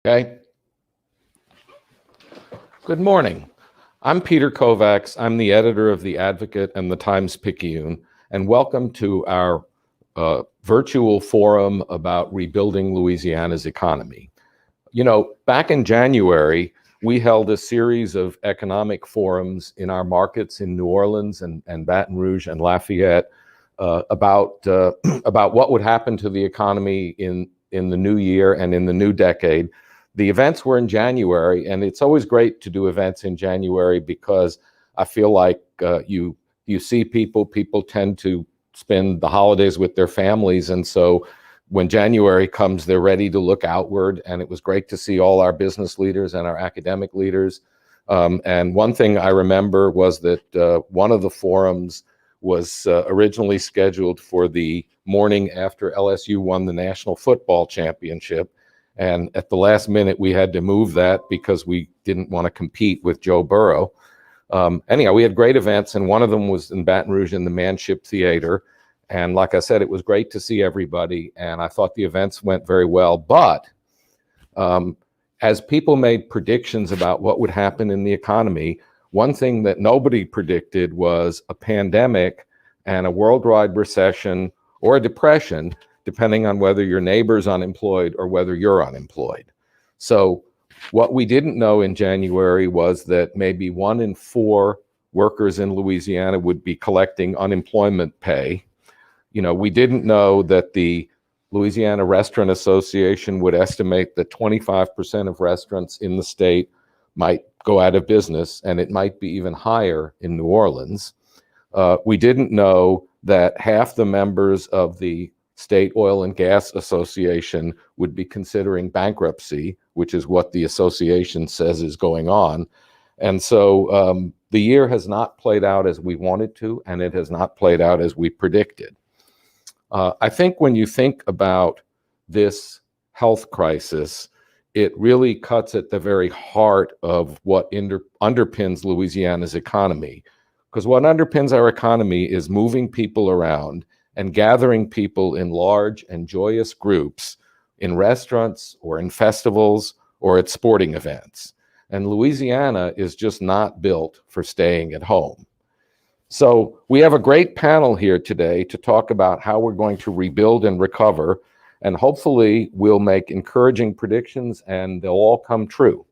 Okay. Good morning. I'm Peter Kovacs. I'm the editor of The Advocate and the Times-Picayune, and welcome to our virtual forum about rebuilding Louisiana's economy. You know, back in January, we held a series of economic forums in our markets in New Orleans and Baton Rouge and Lafayette about what would happen to the economy in the new year and in the new decade. The events were in January, and it's always great to do events in January because I feel like you see people tend to spend the holidays with their families, and so when January comes, they're ready to look outward, and it was great to see all our business leaders and our academic leaders. And one thing I remember was that one of the forums was originally scheduled for the morning after LSU won the National Football Championship. And at the last minute, we had to move that because we didn't want to compete with Joe Burrow. Anyhow, we had great events, and one of them was in Baton Rouge in the Manship Theater. And like I said, it was great to see everybody, and I thought the events went very well. But as people made predictions about what would happen in the economy, one thing that nobody predicted was a pandemic and a worldwide recession or a depression, depending on whether your neighbor's unemployed or whether you're unemployed. So what we didn't know in January was that maybe 1 in 4 workers in Louisiana would be collecting unemployment pay. You know, we didn't know that the Louisiana Restaurant Association would estimate that 25% of restaurants in the state might go out of business, and it might be even higher in New Orleans. We didn't know that half the members of the State Oil and Gas Association would be considering bankruptcy, which is what the association says is going on. And so the year has not played out as we wanted to, and it has not played out as we predicted. I think when you think about this health crisis, it really cuts at the very heart of what underpins Louisiana's economy. Because what underpins our economy is moving people around and gathering people in large and joyous groups in restaurants or in festivals or at sporting events. And Louisiana is just not built for staying at home. So we have a great panel here today to talk about how we're going to rebuild and recover, and hopefully we'll make encouraging predictions and they'll all come true.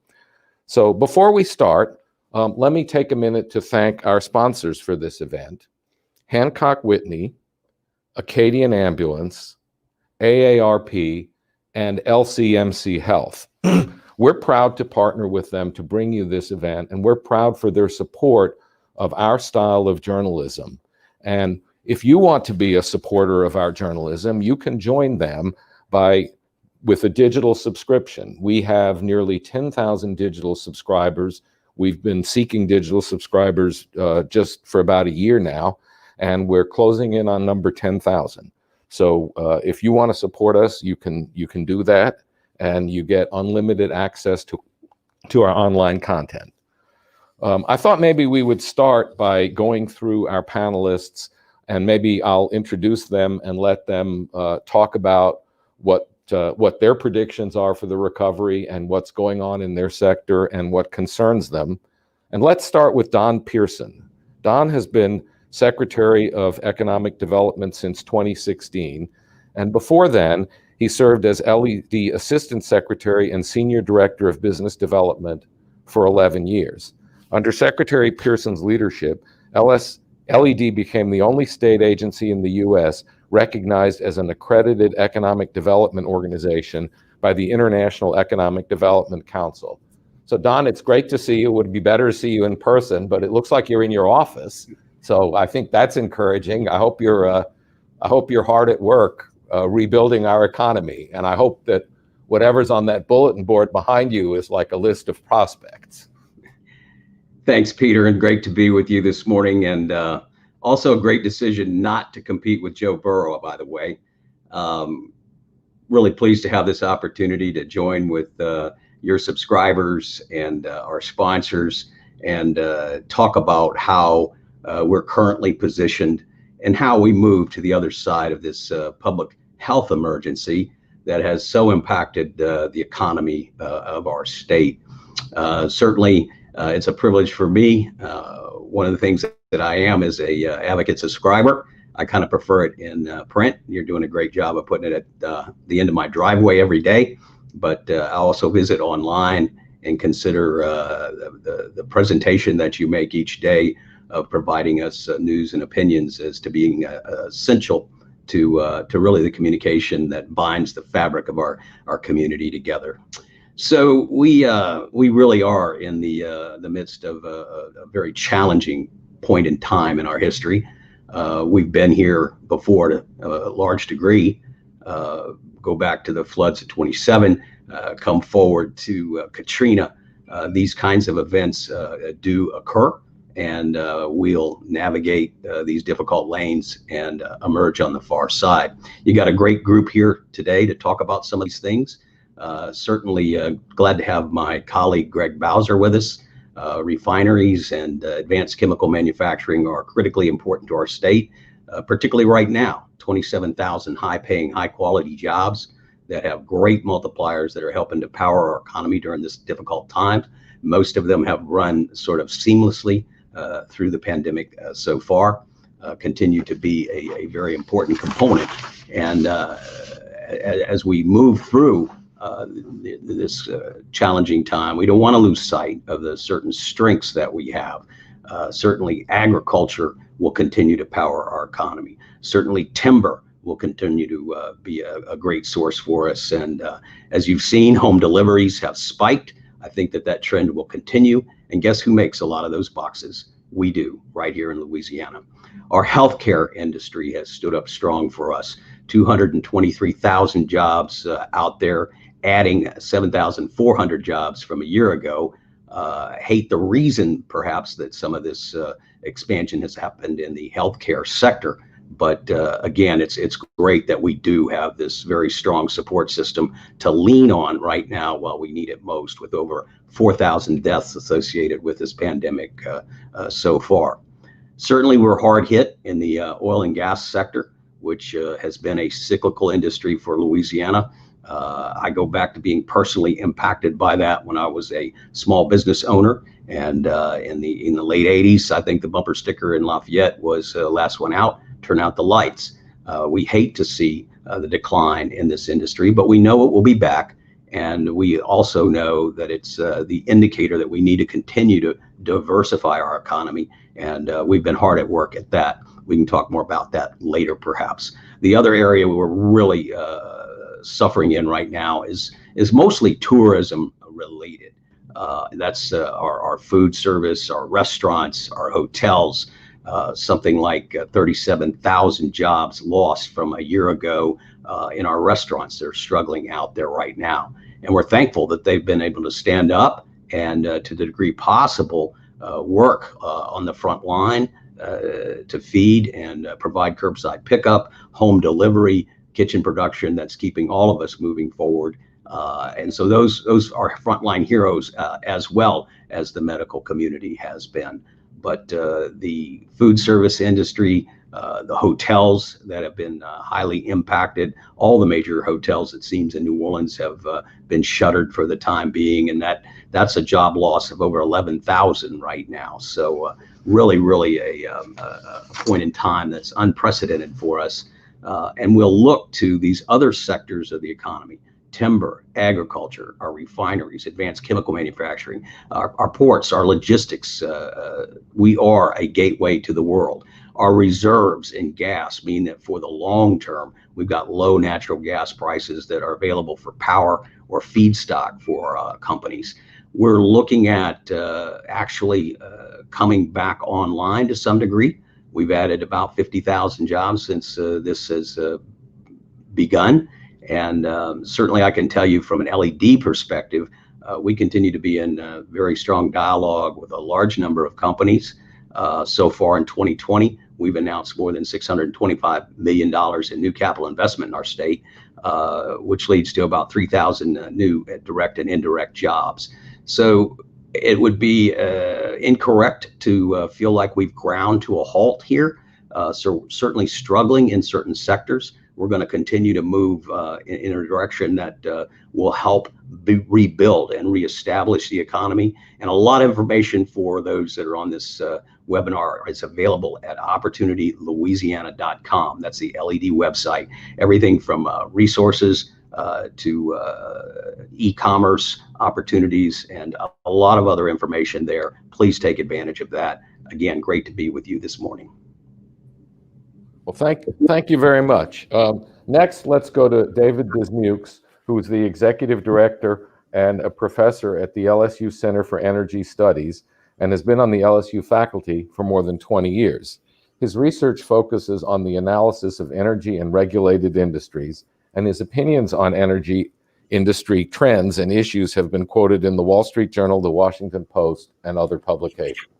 So before we start, let me take a minute to thank our sponsors for this event: Hancock Whitney, Acadian Ambulance, AARP, and LCMC Health. We're proud to partner with them to bring you this event, and we're proud for their support of our style of journalism. And if you want to be a supporter of our journalism, you can join them with a digital subscription. We have nearly 10,000 digital subscribers. We've been seeking digital subscribers just for about a year now, and we're closing in on number 10,000. So if you want to support us, you can do that, and you get unlimited access to our online content. I thought maybe we would start by going through our panelists, and maybe I'll introduce them and let them talk about what their predictions are for the recovery and what's going on in their sector and what concerns them. And let's start with Don Pearson. Don has been Secretary of Economic Development since 2016, and before then, he served as LED Assistant Secretary and Senior Director of Business Development for 11 years. Under Secretary Pearson's leadership, LED became the only state agency in the U.S. recognized as an accredited economic development organization by the International Economic Development Council. So Don, it's great to see you. It would be better to see you in person, but it looks like you're in your office. So I think that's encouraging. I hope you're hard at work rebuilding our economy. And I hope that whatever's on that bulletin board behind you is like a list of prospects. Thanks, Peter, and great to be with you this morning. And also a great decision not to compete with Joe Burrow, by the way. Really pleased to have this opportunity to join with your subscribers and our sponsors and talk about how we're currently positioned and how we move to the other side of this public health emergency that has so impacted the economy of our state. Certainly, it's a privilege for me. One of the things that I am is a advocate subscriber. I kind of prefer it in print. You're doing a great job of putting it at the end of my driveway every day, but I also visit online and consider the presentation that you make each day of providing us news and opinions as to being essential to really the communication that binds the fabric of our community together. So we really are in the midst of a very challenging point in time in our history. We've been here before to a large degree. Go back to the floods of 27, come forward to Katrina. These kinds of events do occur, and we'll navigate these difficult lanes and emerge on the far side. You got a great group here today to talk about some of these things. Certainly glad to have my colleague Greg Bowser with us. Refineries and advanced chemical manufacturing are critically important to our state, particularly right now. 27,000 high-paying, high-quality jobs that have great multipliers that are helping to power our economy during this difficult time. Most of them have run sort of seamlessly through the pandemic so far, continue to be a very important component. And as we move through this challenging time, we don't want to lose sight of the certain strengths that we have. Certainly agriculture will continue to power our economy. Certainly timber will continue to be a great source for us. And as you've seen, home deliveries have spiked. I think that trend will continue. And guess who makes a lot of those boxes? We do, right here in Louisiana. Our healthcare industry has stood up strong for us. 223,000 jobs out there, adding 7,400 jobs from a year ago. Hate the reason, perhaps, that some of this expansion has happened in the healthcare sector. But again, it's great that we do have this very strong support system to lean on right now while we need it most, with over 4,000 deaths associated with this pandemic so far. Certainly, we're hard hit in the oil and gas sector, which has been a cyclical industry for Louisiana. I go back to being personally impacted by that when I was a small business owner, and in the late 80s, I think the bumper sticker in Lafayette was last one out, turn out the lights. We hate to see the decline in this industry, but we know it will be back, and we also know that it's the indicator that we need to continue to diversify our economy, and we've been hard at work at that. We can talk more about that later, perhaps. The other area we're really suffering in right now is mostly tourism related. That's our food service, our restaurants, our hotels. Something like 37,000 jobs lost from a year ago in our restaurants. They're struggling out there right now, and we're thankful that they've been able to stand up and to the degree possible work on the front line to feed and provide curbside pickup, home delivery, kitchen production that's keeping all of us moving forward. And so those are frontline heroes as well as the medical community has been. But the food service industry, the hotels that have been highly impacted, all the major hotels, it seems, in New Orleans have been shuttered for the time being, and that's a job loss of over 11,000 right now. So really a point in time that's unprecedented for us. And we'll look to these other sectors of the economy: timber, agriculture, our refineries, advanced chemical manufacturing, our ports, our logistics. We are a gateway to the world. Our reserves in gas mean that for the long term, we've got low natural gas prices that are available for power or feedstock for companies. We're looking at actually coming back online to some degree. We've added about 50,000 jobs since this has begun. And certainly I can tell you from an LED perspective, we continue to be in very strong dialogue with a large number of companies. So far in 2020, we've announced more than $625 million in new capital investment in our state, which leads to about 3,000 new direct and indirect jobs. So it would be incorrect to feel like we've ground to a halt here. So certainly struggling in certain sectors. we're going to continue to move in a direction that will help rebuild and reestablish the economy. And a lot of information for those that are on this webinar is available at opportunitylouisiana.com. That's the LED website. Everything from resources to e-commerce opportunities and a lot of other information there. Please take advantage of that. Again, great to be with you this morning. Well, thank you very much. Next, let's go to David Dismukes, who is the Executive Director and a professor at the LSU Center for Energy Studies and has been on the LSU faculty for more than 20 years. His research focuses on the analysis of energy and regulated industries, and his opinions on energy industry trends and issues have been quoted in the Wall Street Journal, the Washington Post, and other publications.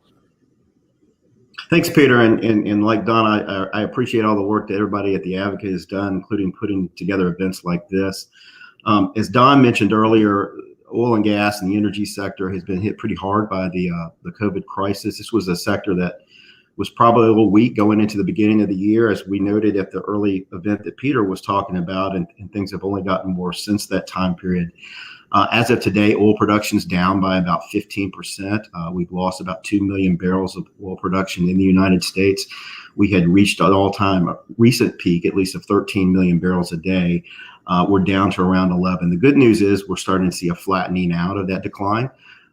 Thanks, Peter. And like Don, I appreciate all the work that everybody at the Advocate has done, including putting together events like this. As Don mentioned earlier, oil and gas and the energy sector has been hit pretty hard by the COVID crisis. This was a sector that was probably a little weak going into the beginning of the year, as we noted at the early event that Peter was talking about, and things have only gotten worse since that time period. As of today, oil production is down by about 15%. We've lost about 2 million barrels of oil production in the United States. We had reached an all-time recent peak, at least of 13 million barrels a day. We're down to around 11. The good news is we're starting to see a flattening out of that decline.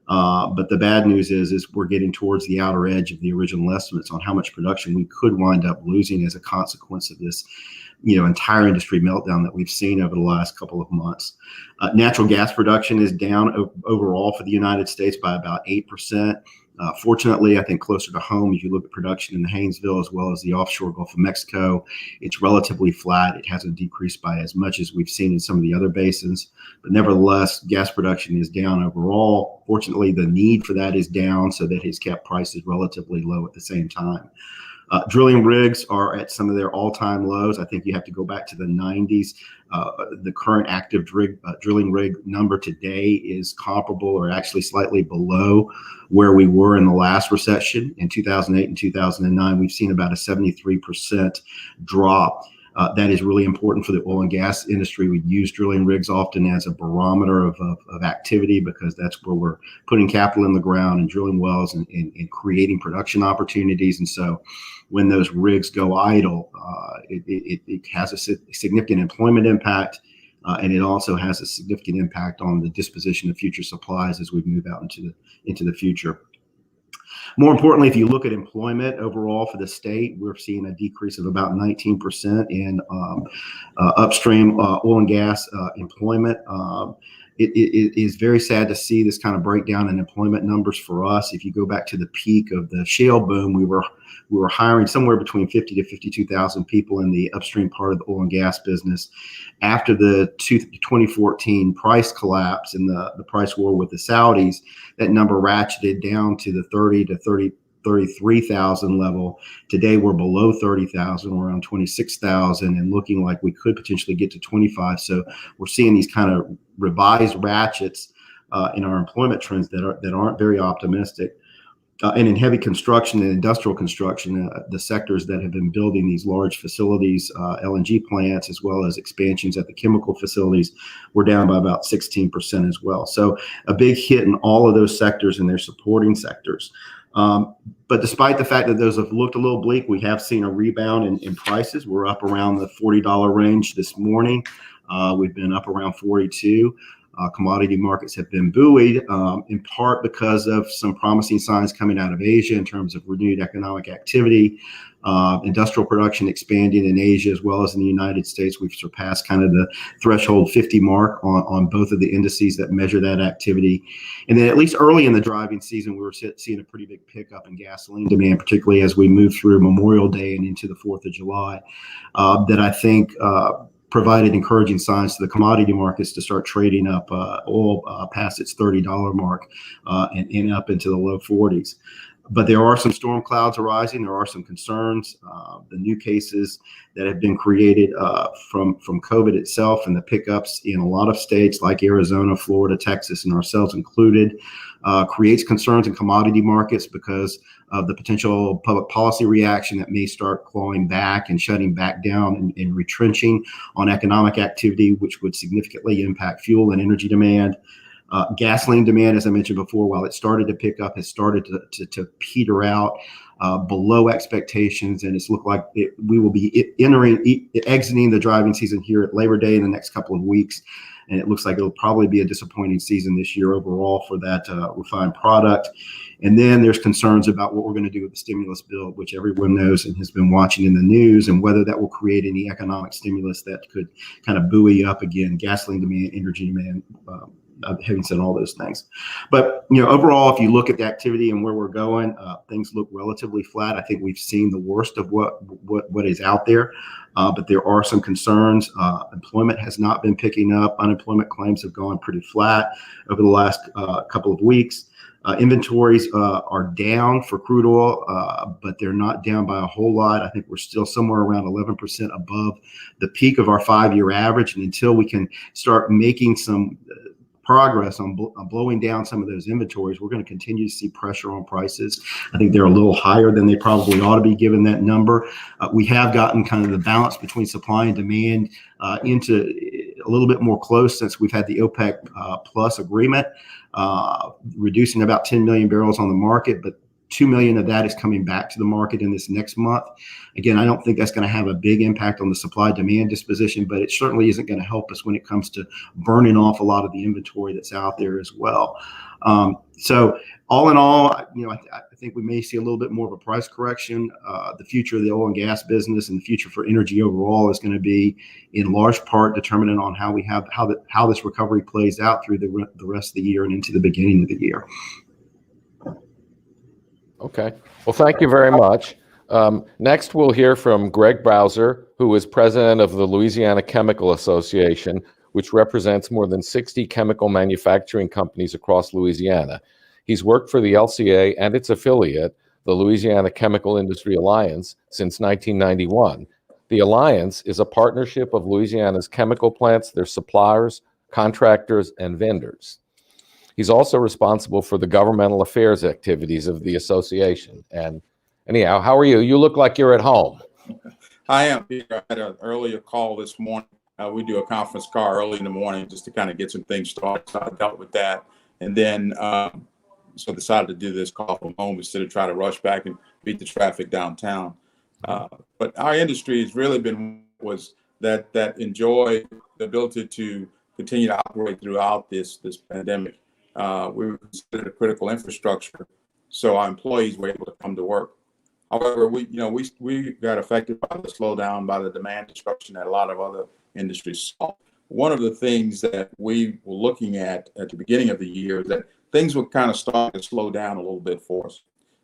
But the bad news is we're getting towards the outer edge of the original estimates on how much production we could wind up losing as a consequence of this, entire industry meltdown that we've seen over the last couple of months. Natural gas production is down overall for the United States by about 8%. Fortunately, I think closer to home, if you look at production in the Haynesville as well as the offshore Gulf of Mexico, it's relatively flat. It hasn't decreased by as much as we've seen in some of the other basins. But nevertheless, gas production is down overall. Fortunately, the need for that is down, so that has kept prices relatively low at the same time. Drilling rigs are at some of their all-time lows. I think you have to go back to the 90s. The current active drilling rig number today is comparable or actually slightly below where we were in the last recession in 2008 and 2009. We've seen about a 73% drop. That is really important for the oil and gas industry. We use drilling rigs often as a barometer of activity, because that's where we're putting capital in the ground and drilling wells and creating production opportunities. And so when those rigs go idle, it has a significant employment impact, and it also has a significant impact on the disposition of future supplies as we move out into the future. More importantly, if you look at employment overall for the state, we're seeing a decrease of about 19% in upstream oil and gas employment. It is very sad to see this kind of breakdown in employment numbers for us. If you go back to the peak of the shale boom, we were hiring somewhere between 50 to 52,000 people in the upstream part of the oil and gas business. After the 2014 price collapse and the price war with the Saudis, that number ratcheted down to the 33,000 level. Today we're below 30,000, we're around 26,000, and looking like we could potentially get to 25. So we're seeing these kind of revised ratchets in our employment trends that aren't very optimistic. And in heavy construction and industrial construction, the sectors that have been building these large facilities, LNG plants, as well as expansions at the chemical facilities, we're down by about 16% as well. So a big hit in all of those sectors and their supporting sectors. But despite the fact that those have looked a little bleak, we have seen a rebound in prices. We're up around the $40 range this morning. We've been up around 42. Commodity markets have been buoyed in part because of some promising signs coming out of Asia in terms of renewed economic activity, industrial production expanding in Asia as well as in the United States. We've surpassed kind of the threshold 50 mark on both of the indices that measure that activity. And then at least early in the driving season, we were seeing a pretty big pickup in gasoline demand, particularly as we move through Memorial Day and into the 4th of July, that I think provided encouraging signs to the commodity markets to start trading up oil past its $30 mark and up into the low 40s. But there are some storm clouds arising. There are some concerns. The new cases that have been created from COVID itself and the pickups in a lot of states like Arizona, Florida, Texas, and ourselves included, creates concerns in commodity markets because of the potential public policy reaction that may start clawing back and shutting back down and retrenching on economic activity, which would significantly impact fuel and energy demand. Gasoline demand, as I mentioned before, while it started to pick up, has started to peter out below expectations, and it's looked like we will be exiting the driving season here at Labor Day in the next couple of weeks, and it looks like it'll probably be a disappointing season this year overall for that refined product. And then there's concerns about what we're going to do with the stimulus bill, which everyone knows and has been watching in the news, and whether that will create any economic stimulus that could kind of buoy up again gasoline demand, energy demand. Having said all those things, but overall, if you look at the activity and where we're going, things look relatively flat. I think we've seen the worst of what is out there, but there are some concerns. Employment has not been picking up. Unemployment claims have gone pretty flat over the last couple of weeks. Inventories are down for crude oil, but they're not down by a whole lot. I think we're still somewhere around 11% above the peak of our 5-year average, and until we can start making some progress on blowing down some of those inventories, we're going to continue to see pressure on prices. I think they're a little higher than they probably ought to be given that number. We have gotten kind of the balance between supply and demand into a little bit more close since we've had the OPEC plus agreement, reducing about 10 million barrels on the market, but 2 million of that is coming back to the market in this next month. Again, I don't think that's going to have a big impact on the supply-demand disposition, but it certainly isn't going to help us when it comes to burning off a lot of the inventory that's out there as well. So all in all, I think we may see a little bit more of a price correction. The future of the oil and gas business and the future for energy overall is going to be in large part determinant on how this recovery plays out through the rest of the year and into the beginning of the year. Okay. Well, thank you very much. Next, we'll hear from Greg Bowser, who is president of the Louisiana Chemical Association, which represents more than 60 chemical manufacturing companies across Louisiana. He's worked for the LCA and its affiliate, the Louisiana Chemical Industry Alliance, since 1991. The Alliance is a partnership of Louisiana's chemical plants, their suppliers, contractors, and vendors. He's also responsible for the governmental affairs activities of the association. And anyhow, how are you? You look like you're at home. I am, Peter. I had an earlier call this morning. We do a conference call early in the morning just to kind of get some things started. So I dealt with that. And then so decided to do this call from home instead of try to rush back and beat the traffic downtown. But our industry has really been that enjoy the ability to continue to operate throughout this pandemic. We were considered a critical infrastructure, so our employees were able to come to work. However, we got affected by the slowdown, by the demand destruction that a lot of other industries saw. One of the things that we were looking at the beginning of the year is that things were kind of starting to slow down a little bit for us.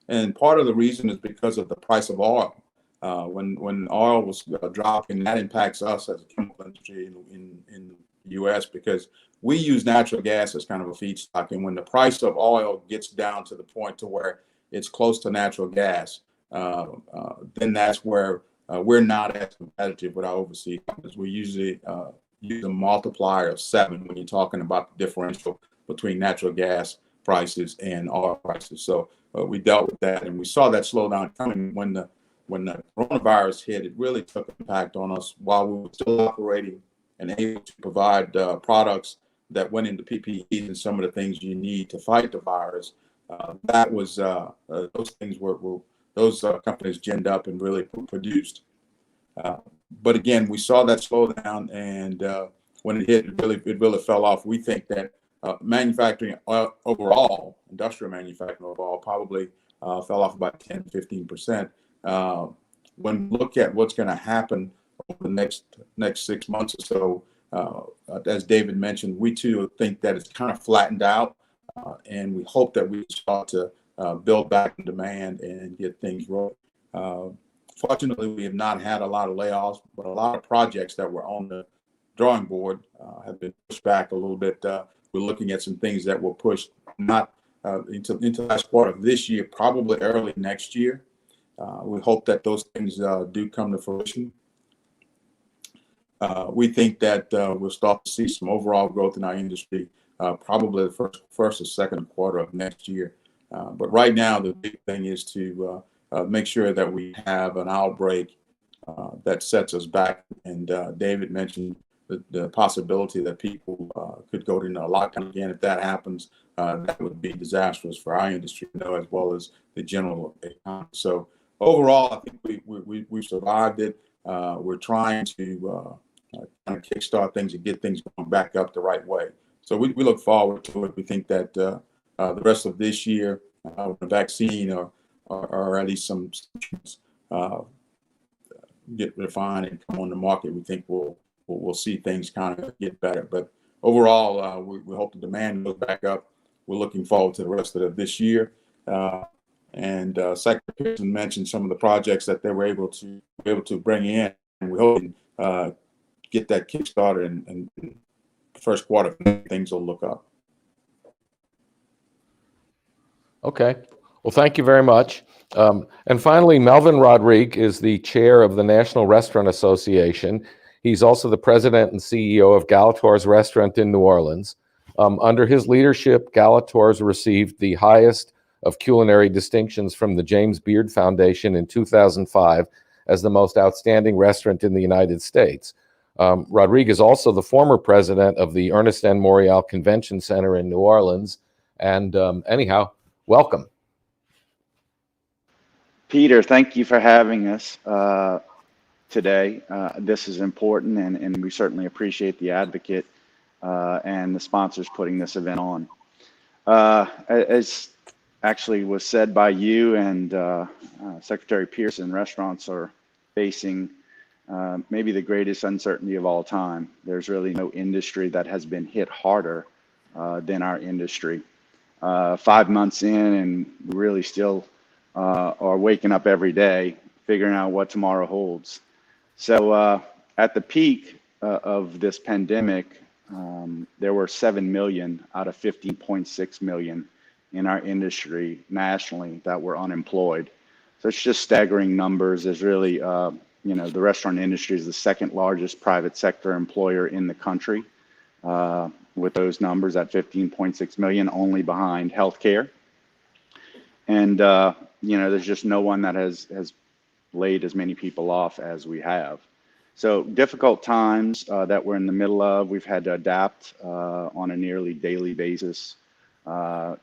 And part of the reason is because of the price of oil. When oil was dropping, that impacts us as a chemical industry in the U.S. because we use natural gas as kind of a feedstock. And when the price of oil gets down to the point to where it's close to natural gas, then that's where we're not as competitive with our overseas companies. We usually use a multiplier of 7 when you're talking about the differential between natural gas prices and oil prices. So we dealt with that, and we saw that slowdown coming when the coronavirus hit. It really took an impact on us while we were still operating and able to provide products that went into PPE and some of the things you need to fight the virus. That was those things were those companies ginned up and really produced. But again, we saw that slowdown, and when it hit, it really fell off. We think that manufacturing overall, industrial manufacturing overall, probably fell off about 10 to 15%. When we look at what's going to happen over the next 6 months or so, as David mentioned, we too think that it's kind of flattened out, and we hope that we start to build back in demand and get things rolling. Fortunately, we have not had a lot of layoffs, but a lot of projects that were on the drawing board have been pushed back a little bit. We're looking at some things that were pushed not into the last quarter of this year, probably early next year. We hope that those things do come to fruition. We think that we'll start to see some overall growth in our industry, probably the first or second quarter of next year. But right now, the big thing is to make sure that we have an outbreak that sets us back. And David mentioned the possibility that people could go into a lockdown again. If that happens, that would be disastrous for our industry, as well as the general economy. So overall, I think we've survived it. We're trying to kind of kickstart things and get things going back up the right way. So we look forward to it. We think that the rest of this year, with the vaccine or at least some get refined and come on the market, we think we'll see things kind of get better. But overall, we hope the demand goes back up. We're looking forward to the rest of this year. And Secretary Pearson mentioned some of the projects that they were able to bring in, and we hope get that kickstarted and the first quarter things will look up. Okay. Well, thank you very much. And finally, Melvin Rodrigue is the chair of the National Restaurant Association. He's also the president and CEO of Galator's Restaurant in New Orleans. Under his leadership, Galator's received the highest of culinary distinctions from the James Beard Foundation in 2005 as the most outstanding restaurant in the United States. Rodrigue is also the former president of the Ernest N. Morial Convention Center in New Orleans. And anyhow, welcome. Peter, thank you for having us today. This is important, and we certainly appreciate the advocate and the sponsors putting this event on. As actually was said by you and Secretary Pearson, restaurants are facing maybe the greatest uncertainty of all time. There's really no industry that has been hit harder than our industry. 5 months in, and really still are waking up every day, figuring out what tomorrow holds. So at the peak of this pandemic, there were 7 million out of 15.6 million in our industry nationally that were unemployed. So it's just staggering numbers. There's really, the restaurant industry is the second largest private sector employer in the country, with those numbers at 15.6 million, only behind healthcare. And, there's just no one that has laid as many people off as we have. So difficult times that we're in the middle of. We've had to adapt on a nearly daily basis. Go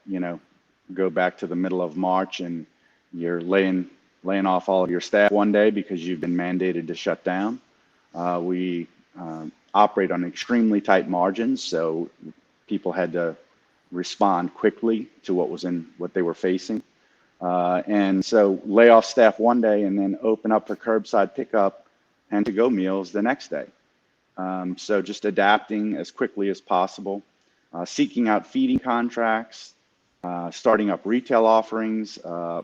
back to the middle of March and you're laying off all of your staff one day because you've been mandated to shut down. We operate on extremely tight margins, so people had to respond quickly to what they were facing. And so lay off staff one day and then open up for curbside pickup and to-go meals the next day. So just adapting as quickly as possible, seeking out feeding contracts, starting up retail offerings.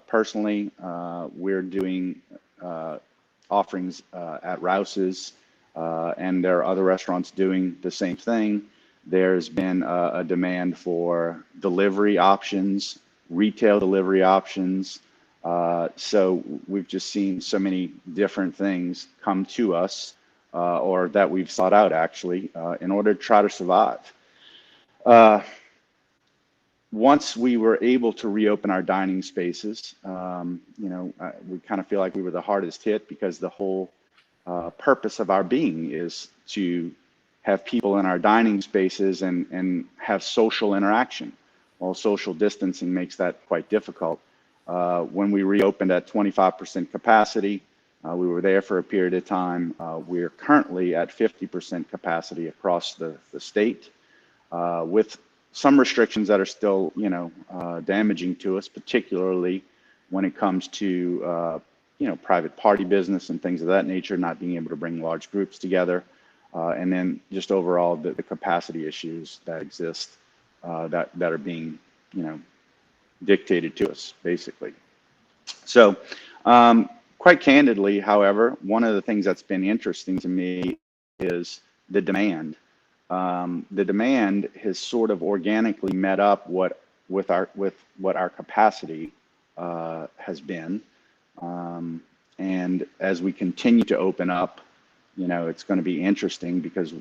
Personally, we're doing offerings at Rouse's, and there are other restaurants doing the same thing. There's been a demand for delivery options, retail delivery options. So we've just seen so many different things come to us, or that we've sought out actually, in order to try to survive. Once we were able to reopen our dining spaces, we kind of feel like we were the hardest hit because the whole purpose of our being is to have people in our dining spaces and have social interaction. Well, social distancing makes that quite difficult. When we reopened at 25% capacity, we were there for a period of time. We're currently at 50% capacity across the state, with some restrictions that are still, damaging to us, particularly when it comes to, private party business and things of that nature, not being able to bring large groups together. And then just overall the capacity issues that exist, that are being, dictated to us, basically. So quite candidly, however, one of the things that's been interesting to me is the demand. The demand has sort of organically met up what with what our capacity has been. And as we continue to open up, it's going to be interesting because,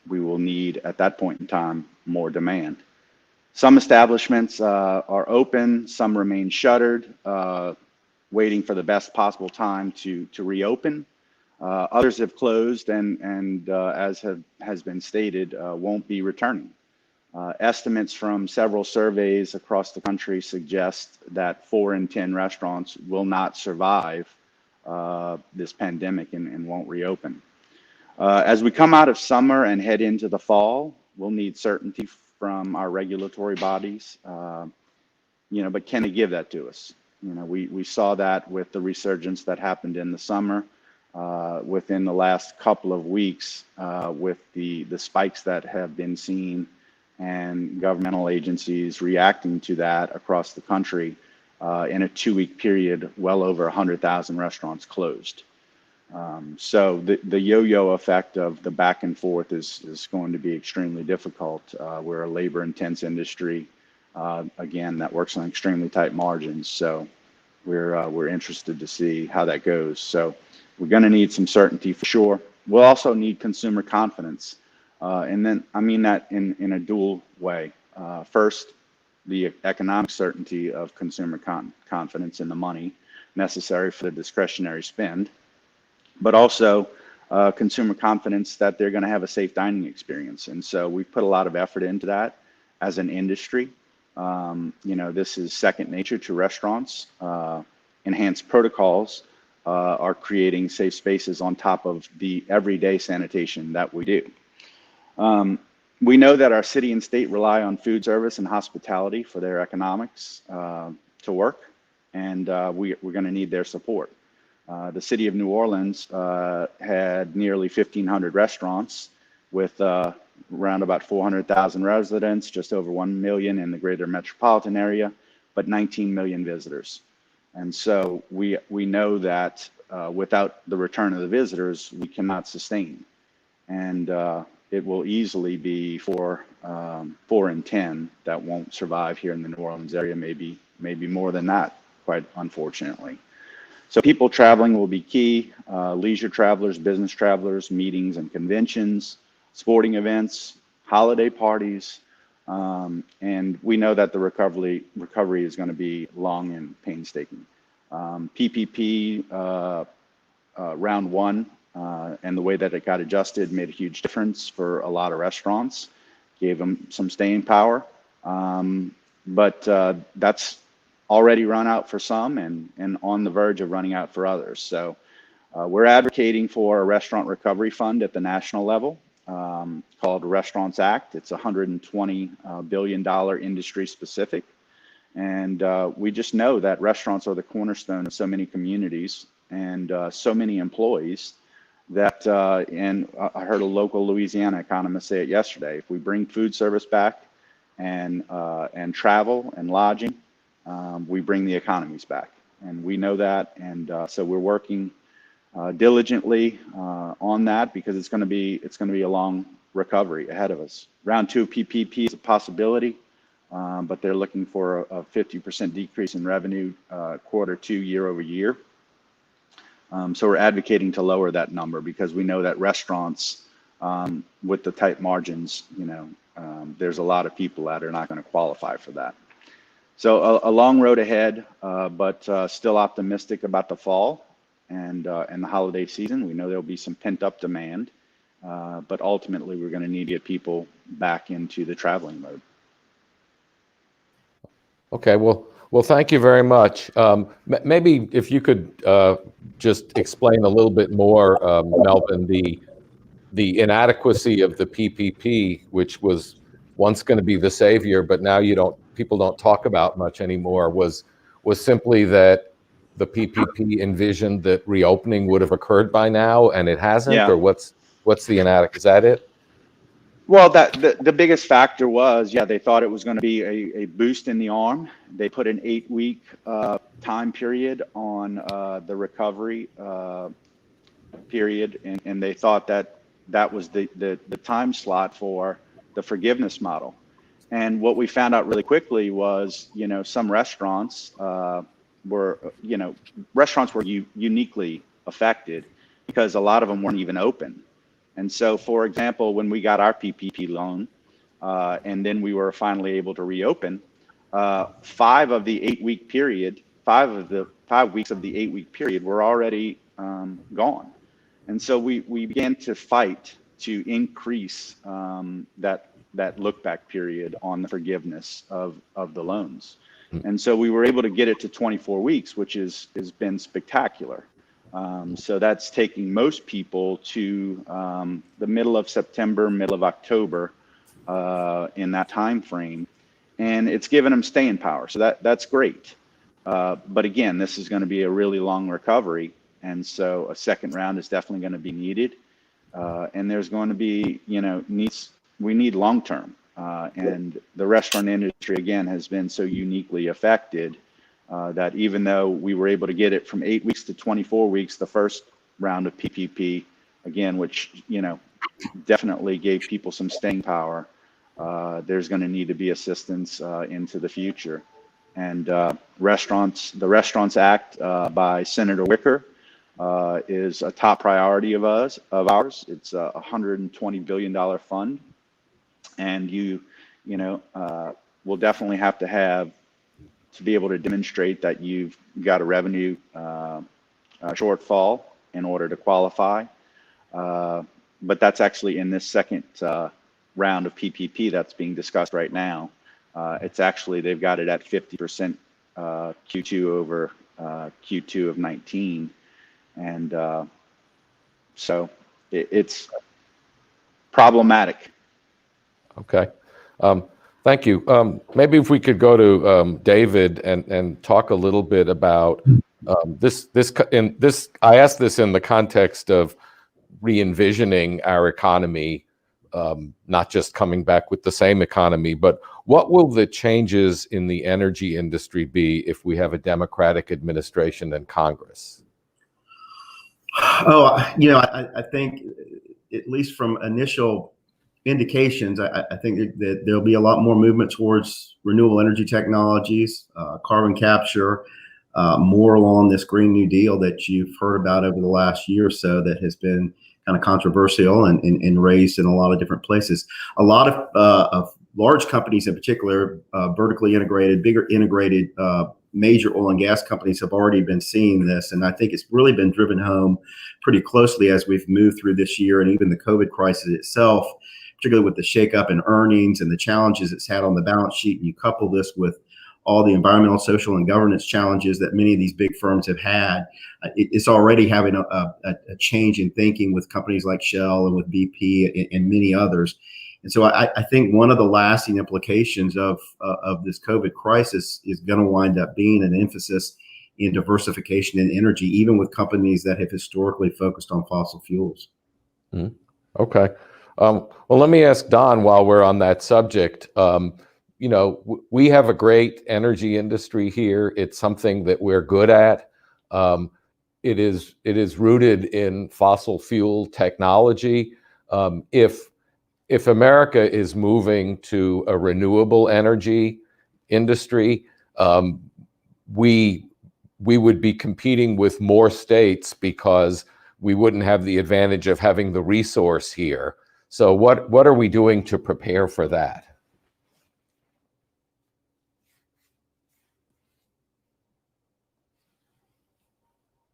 we will need at that point in time more demand. Some establishments are open, some remain shuttered, waiting for the best possible time to reopen. Others have closed and as has been stated, won't be returning. Estimates from several surveys across the country suggest that 4 in 10 restaurants will not survive this pandemic and won't reopen. As we come out of summer and head into the fall, we'll need certainty from our regulatory bodies, but can they give that to us? We saw that with the resurgence that happened in the summer. Within the last couple of weeks, with the spikes that have been seen and governmental agencies reacting to that across the country, in a 2-week period, well over 100,000 restaurants closed. So the yo-yo effect of the back and forth is going to be extremely difficult. We're a labor-intense industry, again, that works on extremely tight margins. So we're interested to see how that goes. So we're going to need some certainty for sure. We'll also need consumer confidence. And then I mean that in a dual way. First, the economic certainty of consumer confidence in the money necessary for the discretionary spend, but also consumer confidence that they're going to have a safe dining experience. And so we've put a lot of effort into that as an industry. This is second nature to restaurants. Enhanced protocols are creating safe spaces on top of the everyday sanitation that we do. We know that our city and state rely on food service and hospitality for their economics to work, and we're going to need their support. The city of New Orleans had nearly 1,500 restaurants with around about 400,000 residents, just over 1 million in the greater metropolitan area, but 19 million visitors. And so we know that without the return of the visitors, we cannot sustain. And it will easily be 4 in 10 that won't survive here in the New Orleans area, maybe more than that, quite unfortunately. So people traveling will be key, leisure travelers, business travelers, meetings and conventions, sporting events, holiday parties, and we know that the recovery is going to be long and painstaking. PPP round one and the way that it got adjusted made a huge difference for a lot of restaurants, gave them some staying power, but that's already run out for some and on the verge of running out for others. So we're advocating for a restaurant recovery fund at the national level called Restaurants Act. It's $120 billion industry specific. And we just know that restaurants are the cornerstone of so many communities and so many employees that, and I heard a local Louisiana economist say it yesterday, if we bring food service back and travel and lodging, we bring the economies back. And we know that. And so we're working diligently on that because it's going to be a long recovery ahead of us. Round 2 PPP is a possibility, but they're looking for a 50% decrease in revenue Q2 year over year. So we're advocating to lower that number because we know that restaurants with the tight margins, there's a lot of people that are not going to qualify for that. So a long road ahead, but still optimistic about the fall and the holiday season. We know there'll be some pent up demand, but ultimately we're going to need to get people back into the traveling mode. Okay, well, thank you very much. Maybe if you could just explain a little bit more, Melvin, the inadequacy of the PPP, which was once going to be the savior, but now people don't talk about much anymore, was simply that the PPP envisioned that reopening would have occurred by now, and it hasn't. Yeah. Or what's the inadequacy? Is that it? Well, the biggest factor was, they thought it was going to be a boost in the arm. They put an 8-week time period on the recovery period, and they thought that was the time slot for the forgiveness model. And what we found out really quickly was, some restaurants were uniquely affected because a lot of them weren't even open. And so, for example, when we got our PPP loan, and then we were finally able to reopen, 5 of the 8 week period, 5 weeks of the 8 week period were already gone. And so we began to fight to increase that look back period on the forgiveness of the loans. And so we were able to get it to 24 weeks, which has been spectacular. So that's taking most people to the middle of September, middle of October, in that time frame, and it's given them staying power. So that's great. But again, this is going to be a really long recovery, and so a second round is definitely going to be needed. And there's going to be, we need long term. And the restaurant industry, again, has been so uniquely affected that even though we were able to get it from 8 weeks to 24 weeks, the first round of PPP, again, which, definitely gave people some staying power, there's going to need to be assistance into the future. And the Restaurants Act by Senator Wicker is a top priority of ours. It's a $120 billion fund, and we'll definitely have to be able to demonstrate that you've got a revenue shortfall in order to qualify. But that's actually in this second round of PPP that's being discussed right now. It's actually, they've got it at 50% Q2 over Q2 of 19. And so it's problematic. Okay. Thank you. Maybe if we could go to David and talk a little bit about this. I asked this in the context of re-envisioning our economy, not just coming back with the same economy, but what will the changes in the energy industry be if we have a Democratic administration and Congress? Oh, I think, at least from initial indications, I think that there'll be a lot more movement towards renewable energy technologies, carbon capture, more along this Green New Deal that you've heard about over the last year or so that has been kind of controversial and raised in a lot of different places. A lot of large companies in particular, vertically integrated, bigger integrated major oil and gas companies have already been seeing this. And I think it's really been driven home pretty closely as we've moved through this year, and even the COVID crisis itself, particularly with the shakeup in earnings and the challenges it's had on the balance sheet. And you couple this with all the environmental, social, and governance challenges that many of these big firms have had, it's already having a change in thinking with companies like Shell and with BP and many others. And so I think one of the lasting implications of this COVID crisis is going to wind up being an emphasis in diversification in energy, even with companies that have historically focused on fossil fuels. Mm-hmm. Okay. Well, let me ask Don while we're on that subject. We have a great energy industry here. It's something that we're good at. It is rooted in fossil fuel technology. If America is moving to a renewable energy industry, we would be competing with more states because we wouldn't have the advantage of having the resource here. So what are we doing to prepare for that?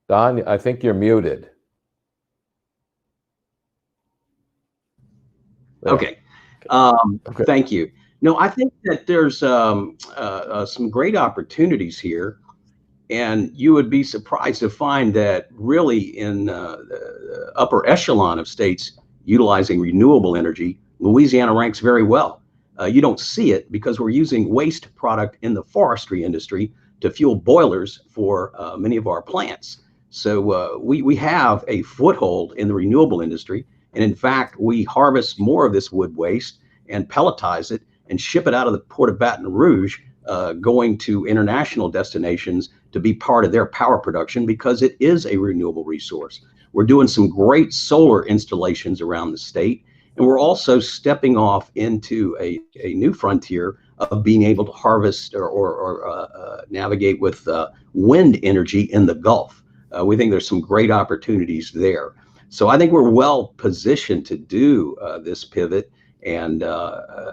Don, I think you're muted. Okay. Thank you. No, I think that there's some great opportunities here, and you would be surprised to find that really in the upper echelon of states utilizing renewable energy, Louisiana ranks very well. You don't see it because we're using waste product in the forestry industry to fuel boilers for many of our plants. So we have a foothold in the renewable industry. And in fact, we harvest more of this wood waste and pelletize it and ship it out of the port of Baton Rouge, going to international destinations to be part of their power production because it is a renewable resource. We're doing some great solar installations around the state. And we're also stepping off into a new frontier of being able to harvest or navigate with wind energy in the Gulf. We think there's some great opportunities there. So I think we're well positioned to do this pivot. And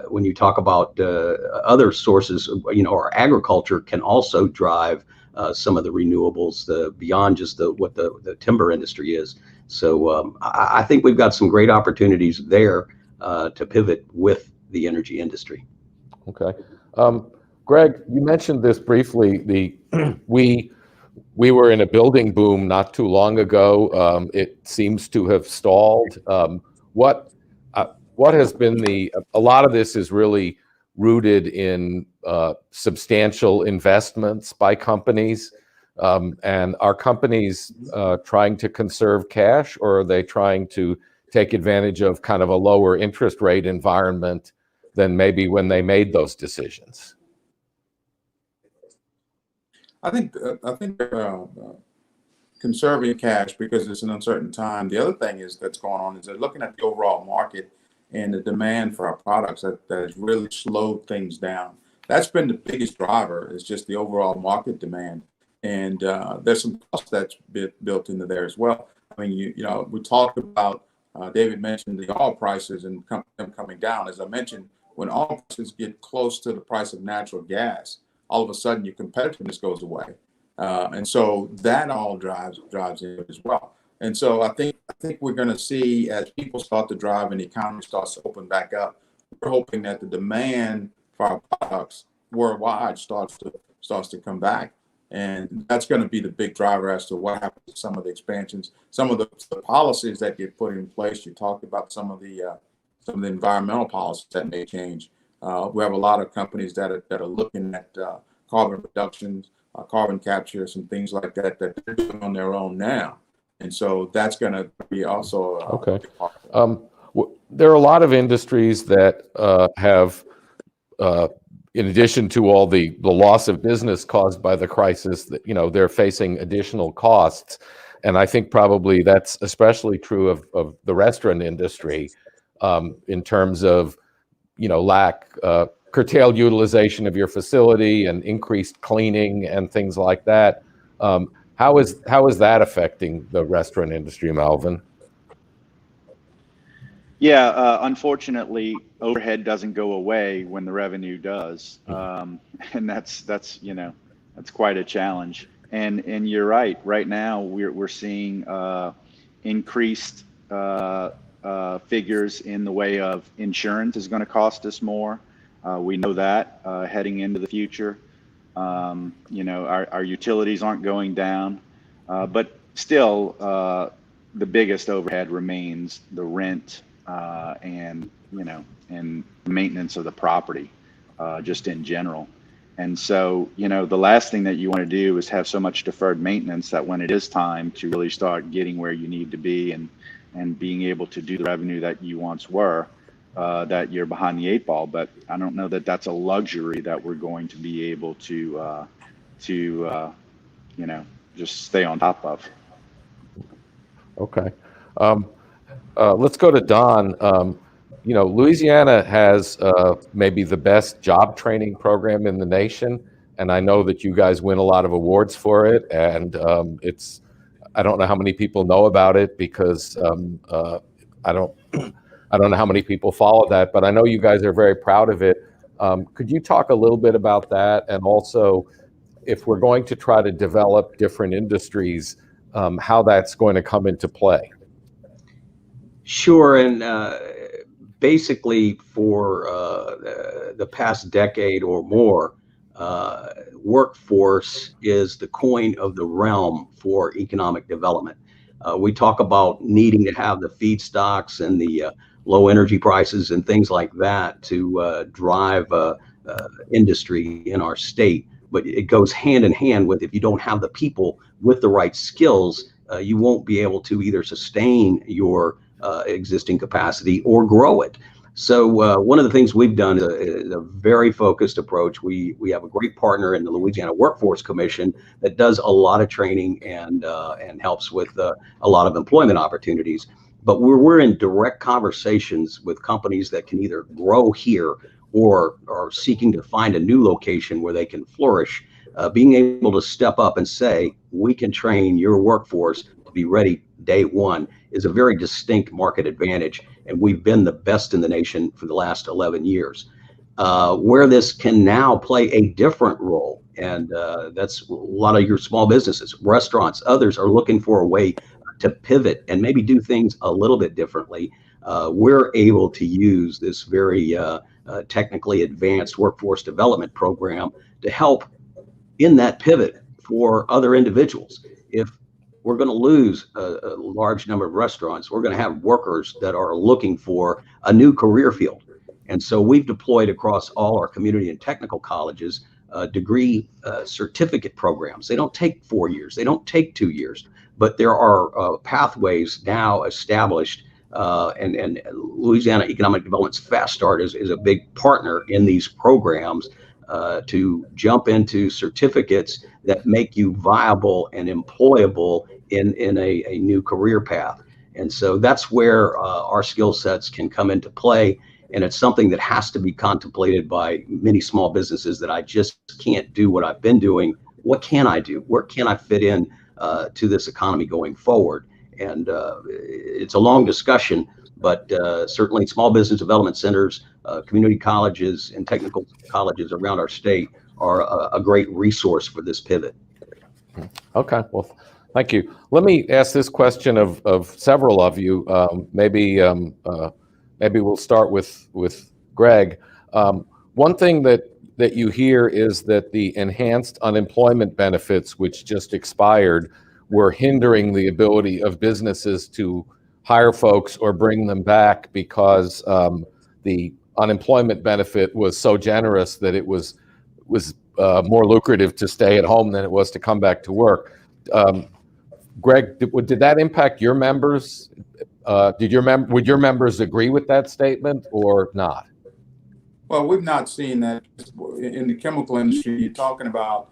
when you talk about other sources, our agriculture can also drive some of the renewables beyond just what the timber industry is. So I think we've got some great opportunities there to pivot with the energy industry. Okay. Greg, you mentioned this briefly. We were in a building boom not too long ago. It seems to have stalled. What has been a lot of this is really rooted in substantial investments by companies. And are companies trying to conserve cash, or are they trying to take advantage of kind of a lower interest rate environment than maybe when they made those decisions? I think conserving cash because it's an uncertain time. The other thing that's going on is they're looking at the overall market and the demand for our products that has really slowed things down. That's been the biggest driver, is just the overall market demand. And there's some cost that's built into there as well. I mean, we talked about, David mentioned the oil prices and them coming down. As I mentioned, when oil prices get close to the price of natural gas, all of a sudden your competitiveness goes away. And so that all drives in as well. And so I think we're going to see, as people start to drive and the economy starts to open back up, we're hoping that the demand for our products worldwide starts to come back. And that's going to be the big driver as to what happens to some of the expansions, some of the policies that get put in place. You talked about some of the environmental policies that may change. We have a lot of companies that are looking at carbon reductions, carbon capture, some things like that they're doing on their own now. And so that's going to be also okay. There are a lot of industries that have, in addition to all the loss of business caused by the crisis, that they're facing additional costs, and I think probably that's especially true of the restaurant industry, in terms of curtailed utilization of your facility and increased cleaning and things like that. How is that affecting the restaurant industry, Melvin? Yeah, unfortunately, overhead doesn't go away when the revenue does, and that's quite a challenge. And you're right. Right now, we're seeing increased figures in the way of insurance is going to cost us more. We know that heading into the future. Our utilities aren't going down, but still, the biggest overhead remains the rent and maintenance of the property, just in general. And so, the last thing that you want to do is have so much deferred maintenance that when it is time to really start getting where you need to be and being able to do the revenue that you once were, that you're behind the eight ball. But I don't know that that's a luxury that we're going to be able to just stay on top of. Okay. Let's go to Don. Louisiana has maybe the best job training program in the nation, and I know that you guys win a lot of awards for it. And I don't know how many people know about it because I don't know how many people follow that, but I know you guys are very proud of it. Could you talk a little bit about that, and also, if we're going to try to develop different industries, how that's going to come into play? Sure. And basically for the past decade or more, workforce is the coin of the realm for economic development. We talk about needing to have the feedstocks and the low energy prices and things like that to drive industry in our state. But it goes hand in hand with, if you don't have the people with the right skills, you won't be able to either sustain your existing capacity or grow it. So one of the things we've done is a very focused approach. We have a great partner in the Louisiana Workforce Commission that does a lot of training and helps with a lot of employment opportunities. but we're in direct conversations with companies that can either grow here or are seeking to find a new location where they can flourish. Being able to step up and say, we can train your workforce to be ready day one is a very distinct market advantage. And we've been the best in the nation for the last 11 years. Where this can now play a different role, and that's a lot of your small businesses, restaurants, others are looking for a way to pivot and maybe do things a little bit differently. We're able to use this very technically advanced workforce development program to help in that pivot for other individuals. If we're going to lose a large number of restaurants, we're going to have workers that are looking for a new career field. And so we've deployed across all our community and technical colleges degree certificate programs. They don't take 4 years, they don't take 2 years, but there are pathways now established. And Louisiana Economic Development's Fast Start is a big partner in these programs to jump into certificates that make you viable and employable in a new career path. And so that's where our skill sets can come into play. And it's something that has to be contemplated by many small businesses that I just can't do what I've been doing. What can I do? Where can I fit in to this economy going forward? And it's a long discussion, but certainly small business development centers, community colleges, and technical colleges around our state are a great resource for this pivot. Okay, well, thank you. Let me ask this question of several of you. Maybe we'll start with Greg. One thing that you hear is that the enhanced unemployment benefits, which just expired, were hindering the ability of businesses to hire folks or bring them back because the unemployment benefit was so generous that it was more lucrative to stay at home than it was to come back to work. Greg, did that impact your members? Would your members agree with that statement or not? Well, we've not seen that in the chemical industry. You're talking about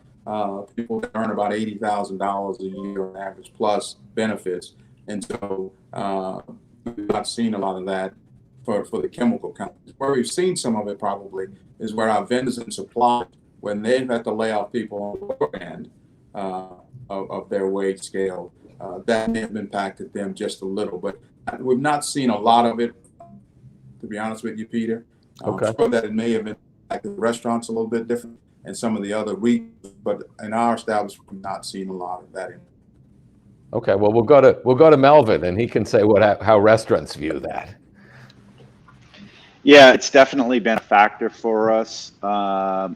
people that earn about $80,000 a year on average plus benefits, and so we've not seen a lot of that for the chemical companies. Where we've seen some of it probably is where our vendors and supply, when they've had to lay off people on the lower end of their wage scale, that may have impacted them just a little, but we've not seen a lot of it, to be honest with you, Peter. Okay. So that it may have impacted the restaurants a little bit different and some of the other regions, but in our establishment, we've not seen a lot of that. Okay, well, we'll go to Melvin, and he can say how restaurants view that. Yeah, it's definitely been a factor for us. I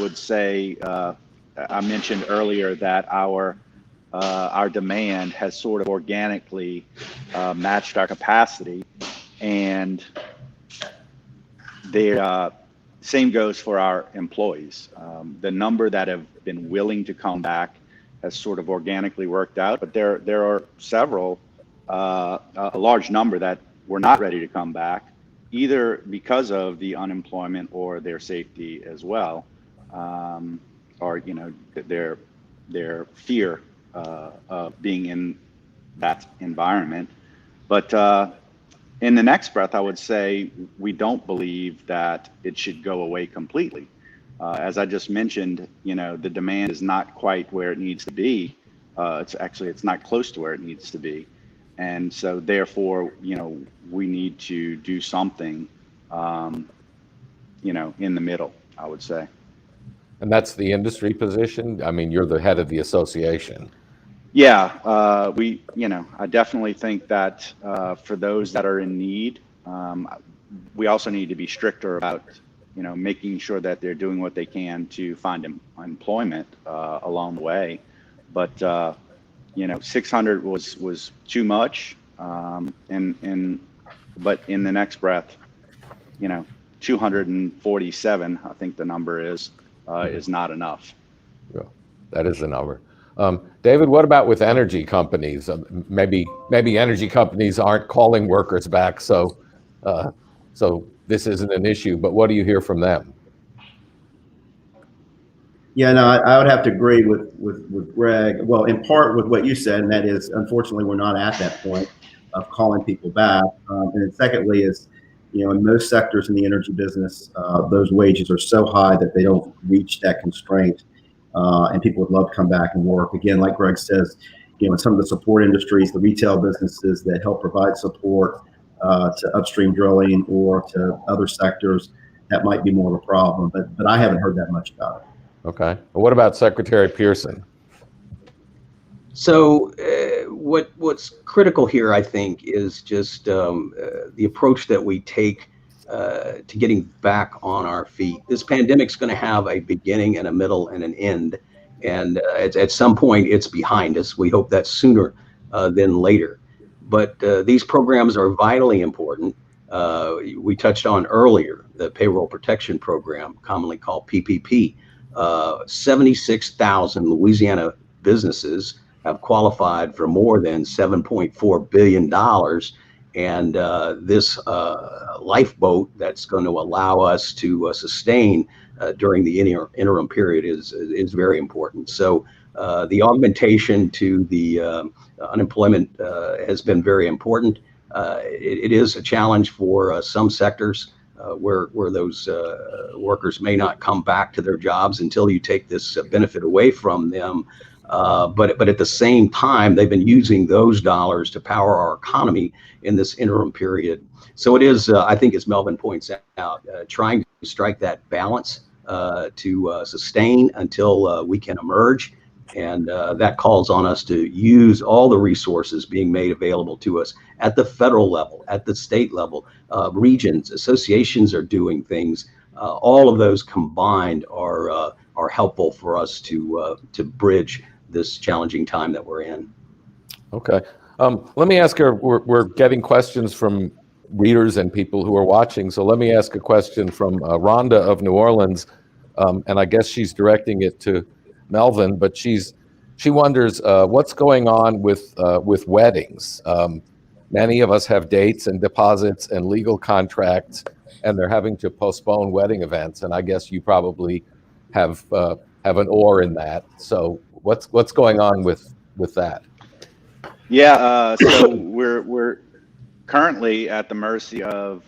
would say I mentioned earlier that our demand has sort of organically matched our capacity, and the same goes for our employees. The number that have been willing to come back has sort of organically worked out, but there are several, a large number that were not ready to come back, either because of the unemployment or their safety as well, or their fear of being in that environment. But in the next breath, I would say we don't believe that it should go away completely. As I just mentioned, the demand is not quite where it needs to be. It's not close to where it needs to be. And so therefore, we need to do something, in the middle, I would say. And that's the industry position? I mean, you're the head of the association. Yeah, I definitely think that for those that are in need, we also need to be stricter about, making sure that they're doing what they can to find employment along the way. But 600 was too much, but in the next breath, 247, I think the number is not enough. Yeah, that is the number. David, what about with energy companies? Maybe energy companies aren't calling workers back, so this isn't an issue. But what do you hear from them? Yeah, no, I would have to agree with Greg. Well, in part with what you said, and that is, unfortunately, we're not at that point. of calling people back. And then secondly is, in most sectors in the energy business, those wages are so high that they don't reach that constraint. And people would love to come back and work. Again, like Greg says, in some of the support industries, the retail businesses that help provide support to upstream drilling or to other sectors, that might be more of a problem. But I haven't heard that much about it. Okay. Well, what about Secretary Pearson? So what's critical here, I think, is just the approach that we take to getting back on our feet. This pandemic's going to have a beginning and a middle and an end. And at some point, it's behind us. We hope that's sooner than later. But these programs are vitally important. We touched on earlier the Payroll Protection Program, commonly called PPP. 76,000 Louisiana businesses have qualified for more than $7.4 billion. And this lifeboat that's going to allow us to sustain during the interim period is very important. So the augmentation to the unemployment has been very important. It is a challenge for some sectors where those workers may not come back to their jobs until you take this benefit away from them. But at the same time, they've been using those dollars to power our economy in this interim period. So it is, I think, as Melvin points out, trying to strike that balance to sustain until we can emerge. And that calls on us to use all the resources being made available to us at the federal level, at the state level. Regions, associations are doing things. All of those combined are helpful for us to bridge this challenging time that we're in. Okay. Let me ask her, we're getting questions from readers and people who are watching. So let me ask a question from Rhonda of New Orleans. And I guess she's directing it to Melvin, but she wonders what's going on with weddings. Many of us have dates and deposits and legal contracts, and they're having to postpone wedding events. And I guess you probably have an oar in that. So what's going on with that? Yeah, so we're currently at the mercy of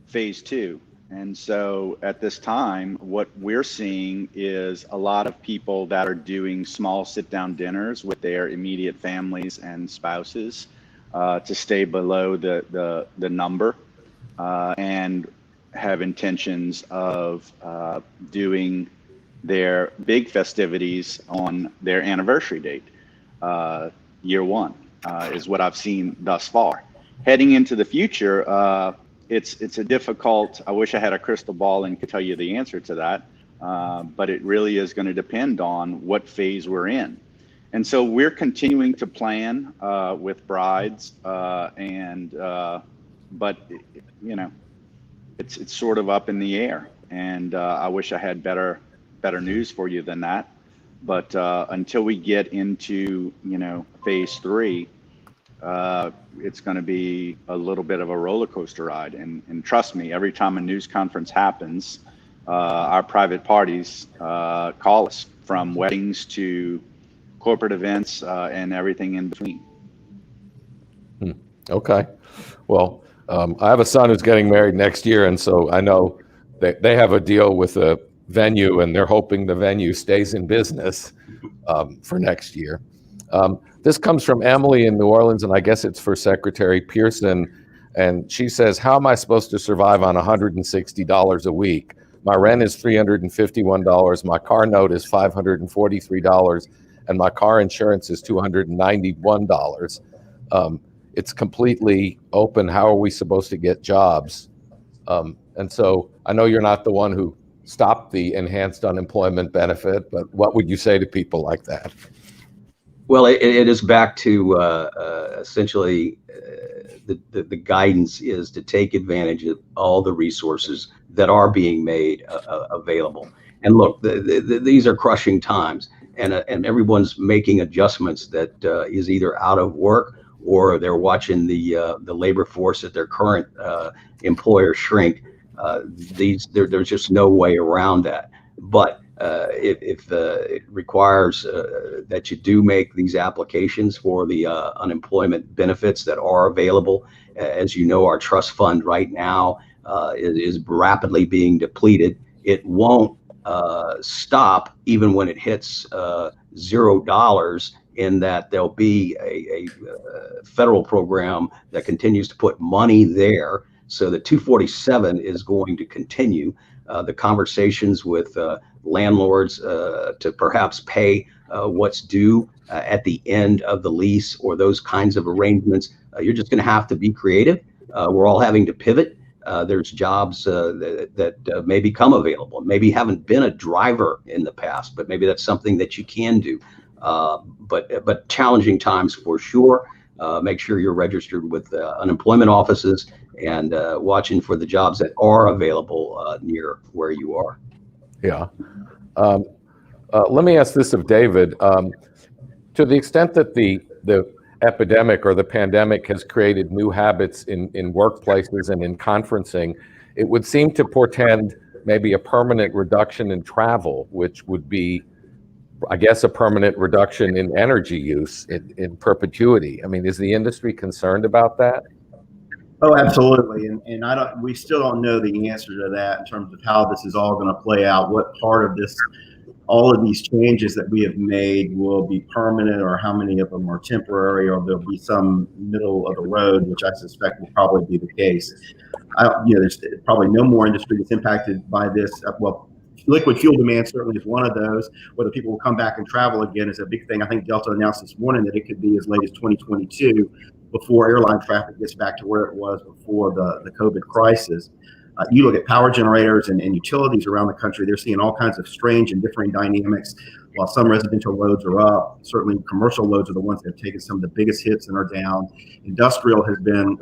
phase two. And so at this time, what we're seeing is a lot of people that are doing small sit-down dinners with their immediate families and spouses to stay below the number and have intentions of doing their big festivities on their anniversary date. Year one is what I've seen thus far. Heading into the future, it's a difficult, I wish I had a crystal ball and could tell you the answer to that, but it really is going to depend on what phase we're in. And so we're continuing to plan with brides, but it's sort of up in the air. And I wish I had better news for you than that. But until we get into, phase three, it's going to be a little bit of a roller coaster ride. And trust me, every time a news conference happens, our private parties call us, from weddings to corporate events and everything in between. Okay. Well, I have a son who's getting married next year, and so I know that they have a deal with a venue, and they're hoping the venue stays in business for next year. This comes from Emily in New Orleans, and I guess it's for Secretary Pearson. And she says, how am I supposed to survive on $160 a week? My rent is $351. My car note is $543. And my car insurance is $291. It's completely open. How are we supposed to get jobs? And so I know you're not the one who stopped the enhanced unemployment benefit, but what would you say to people like that? Well, it is back to essentially the guidance is to take advantage of all the resources that are being made available. And look, these are crushing times, and everyone's making adjustments that is either out of work or they're watching the labor force at their current employer shrink. There's just no way around that. But if it requires that you do make these applications for the unemployment benefits that are available. As you know, our trust fund right now is rapidly being depleted. It won't stop even when it hits $0, in that there'll be a federal program that continues to put money there. So the 247 is going to continue. The conversations with landlords to perhaps pay what's due at the end of the lease, or those kinds of arrangements, you're just going to have to be creative. We're all having to pivot. There's jobs that may become available. Maybe haven't been a driver in the past, but maybe that's something that you can do. But challenging times for sure. Make sure you're registered with unemployment offices and watching for the jobs that are available near where you are. Yeah. Let me ask this of David. To the extent that the epidemic or the pandemic has created new habits in workplaces and in conferencing, it would seem to portend maybe a permanent reduction in travel, which would be, I guess, a permanent reduction in energy use in perpetuity. I mean, is the industry concerned about that? Oh, absolutely. And we still don't know the answer to that in terms of how this is all going to play out, what part of this, all of these changes that we have made will be permanent, or how many of them are temporary, or there'll be some middle of the road, which I suspect will probably be the case. There's probably no more industry that's impacted by this. Well, liquid fuel demand certainly is one of those. Whether people will come back and travel again is a big thing. I think Delta announced this morning that it could be as late as 2022 before airline traffic gets back to where it was before the COVID crisis. You look at power generators and utilities around the country, they're seeing all kinds of strange and differing dynamics. While some residential loads are up, certainly commercial loads are the ones that have taken some of the biggest hits and are down. Industrial has been,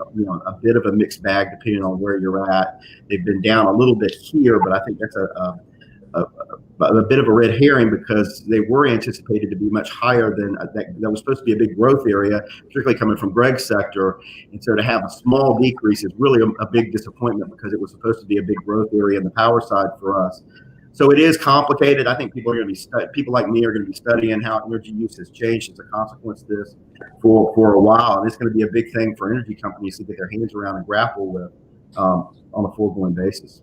a bit of a mixed bag depending on where you're at. They've been down a little bit here, but I think that's a bit of a red herring, because they were anticipated to be much higher than that was supposed to be a big growth area, particularly coming from Greg's sector. And so to have a small decrease is really a big disappointment, because it was supposed to be a big growth area in the power side for us. So it is complicated. I think people are going to be people like me are going to be studying how energy use has changed as a consequence of this for a while, and it's going to be a big thing for energy companies to get their hands around and grapple with on a forward-going basis.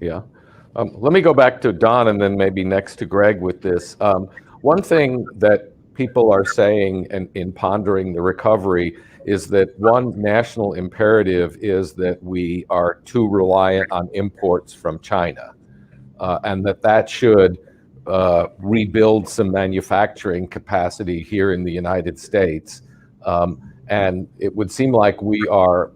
Yeah. Let me go back to Don and then maybe next to Greg with this. One thing that people are saying in pondering the recovery is that one national imperative is that we are too reliant on imports from China, and that should rebuild some manufacturing capacity here in the United States. And it would seem like we are,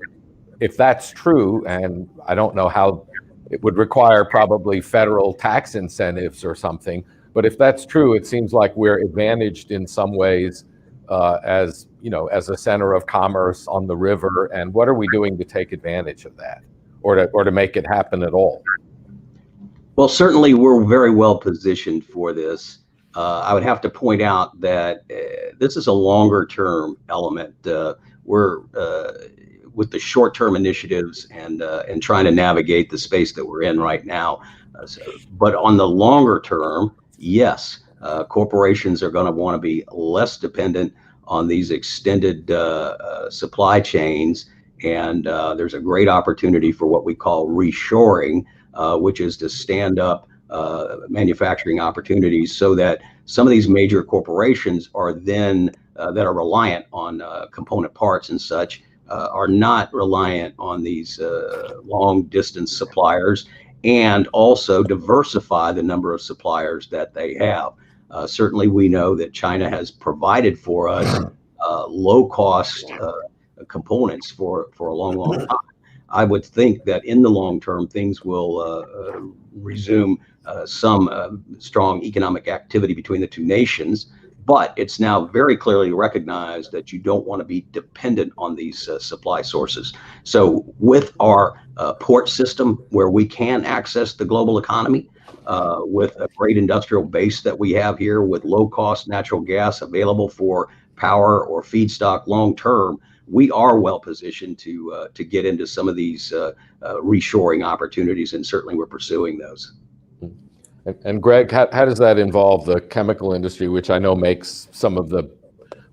if that's true, and I don't know how, it would require probably federal tax incentives or something. But if that's true, it seems like we're advantaged in some ways as a center of commerce on the river. And what are we doing to take advantage of that, or to make it happen at all? Well, certainly we're very well positioned for this. I would have to point out that this is a longer term element. We're with the short-term initiatives and trying to navigate the space that we're in right now. But on the longer term, yes, corporations are going to want to be less dependent on these extended supply chains. And there's a great opportunity for what we call reshoring, which is to stand up manufacturing opportunities so that some of these major corporations are then that are reliant on component parts and such are not reliant on these long distance suppliers, and also diversify the number of suppliers that they have. Certainly we know that China has provided for us low cost components for a long time. I would think that in the long term, things will resume some strong economic activity between the two nations. But it's now very clearly recognized that you don't want to be dependent on these supply sources. So with our port system, where we can access the global economy, with a great industrial base that we have here, with low cost natural gas available for power or feedstock long term, we are well positioned to get into some of these reshoring opportunities, and certainly we're pursuing those. And Greg, how does that involve the chemical industry, which I know makes some of the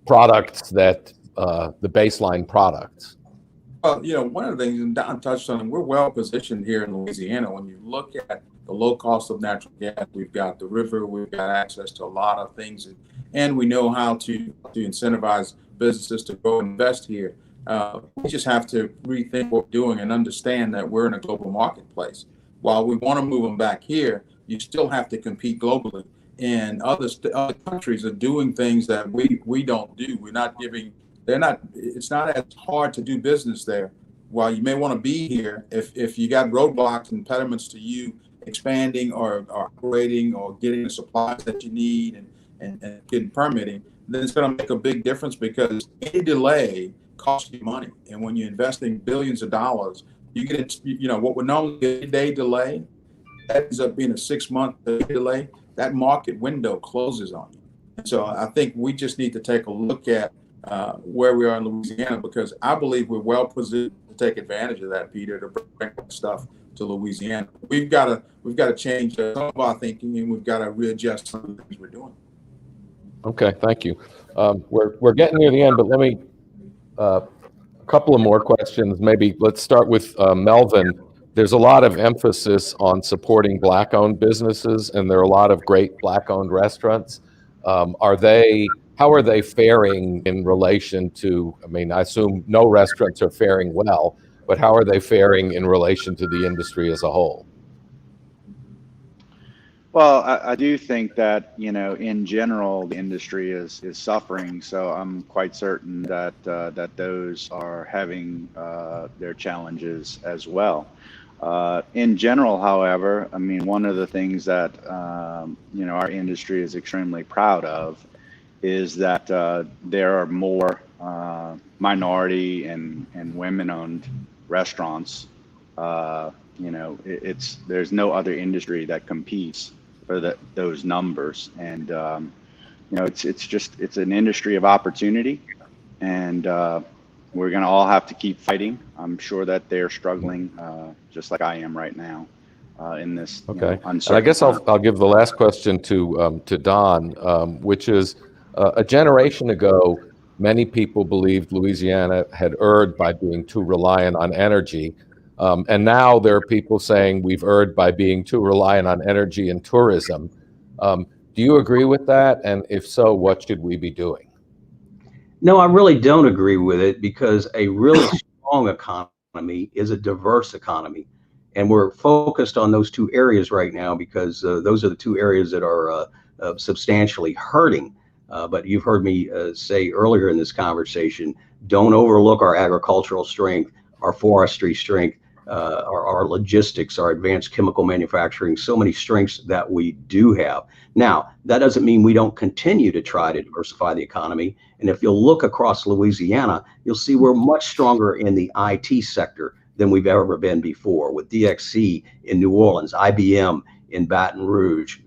products that the baseline products? Well, one of the things, and Don touched on, we're well positioned here in Louisiana. When you look at the low cost of natural gas, we've got the river, we've got access to a lot of things, and we know how to incentivize businesses to go invest here. We just have to rethink what we're doing and understand that we're in a global marketplace. While we want to move them back here, you still have to compete globally. And other countries are doing things that we don't do. It's not as hard to do business there. While you may want to be here, if you got roadblocks and impediments to you expanding or operating or getting the supplies that you need and getting permitting, then it's going to make a big difference, because any delay costs you money. And when you're investing billions of dollars, you get, what would normally be a day delay, that ends up being a 6-month delay. That market window closes on you. And so I think we just need to take a look at where we are in Louisiana, because I believe we're well positioned to take advantage of that, Peter, to bring stuff to Louisiana. We've got to change some of our thinking, and we've got to readjust some of the things we're doing. Okay, thank you. We're getting near the end, but let me a couple of more questions. Maybe let's start with Melvin. There's a lot of emphasis on supporting Black-owned businesses, and there are a lot of great Black-owned restaurants. How are they faring in relation to, I assume no restaurants are faring well, but how are they faring in relation to the industry as a whole? Well, I do think that, in general, the industry is suffering. So I'm quite certain that that those are having their challenges as well. In general, however, one of the things that, our industry is extremely proud of is that there are more minority and women-owned restaurants. There's no other industry that competes for those numbers, and it's an industry of opportunity, and we're going to all have to keep fighting. I'm sure that they're struggling just like I am right now in this uncertain. And I guess time. I'll give the last question to Don, which is a generation ago, many people believed Louisiana had erred by being too reliant on energy. And now there are people saying we've erred by being too reliant on energy and tourism. Do you agree with that? And if so, what should we be doing? No, I really don't agree with it, because a really strong economy is a diverse economy. And we're focused on those two areas right now, because those are the two areas that are substantially hurting. But you've heard me say earlier in this conversation, don't overlook our agricultural strength, our forestry strength, our logistics, our advanced chemical manufacturing, so many strengths that we do have. Now, that doesn't mean we don't continue to try to diversify the economy. And if you'll look across Louisiana, you'll see we're much stronger in the IT sector than we've ever been before, with DXC in New Orleans, IBM in Baton Rouge,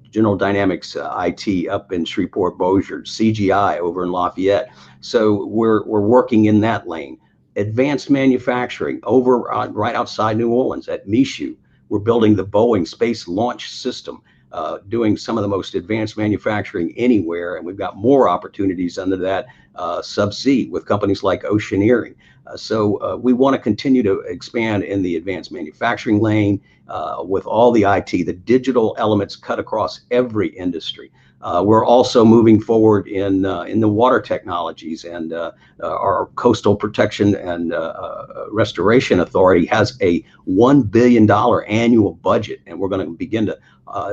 General Dynamics IT up in Shreveport Bossier, CGI over in Lafayette. So we're working in that lane. Advanced manufacturing over right outside New Orleans at Michoud. We're building the Boeing Space Launch System, doing some of the most advanced manufacturing anywhere, and we've got more opportunities under that subsea with companies like Oceaneering. So we want to continue to expand in the advanced manufacturing lane with all the IT, the digital elements cut across every industry. We're also moving forward in the water technologies, and our Coastal Protection and Restoration Authority has a $1 billion annual budget, and we're going to begin to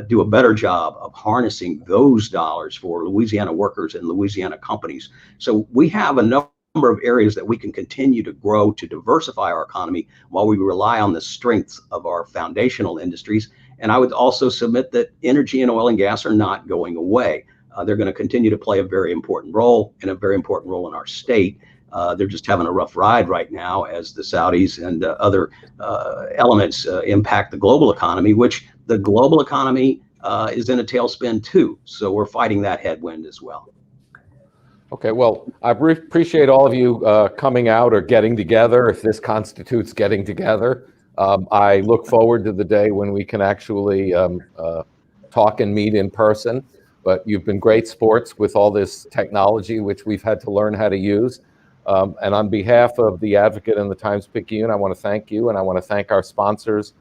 do a better job of harnessing those dollars for Louisiana workers and Louisiana companies. So we have a number of areas that we can continue to grow to diversify our economy while we rely on the strengths of our foundational industries. And I would also submit that energy and oil and gas are not going away. They're going to continue to play a very important role, and a very important role in our state. They're just having a rough ride right now as the Saudis and other elements impact the global economy, which the global economy is in a tailspin too. So we're fighting that headwind as well. Okay, well, I appreciate all of you coming out or getting together, if this constitutes getting together. I look forward to the day when we can actually talk and meet in person, but you've been great sports with all this technology, which we've had to learn how to use. And on behalf of the Advocate and the Times-Picayune, I want to thank you, and I want to thank our sponsors,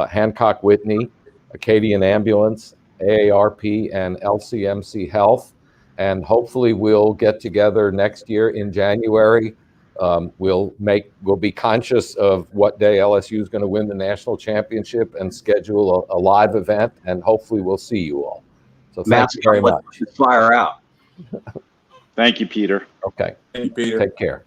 Hancock Whitney, Acadian Ambulance, AARP, and LCMC Health. And hopefully we'll get together next year in January. We'll be conscious of what day LSU is going to win the national championship and schedule a live event, and hopefully we'll see you all. So thank you very much. Fire out. Thank you, Peter. Okay. Thank you, Peter. Take care.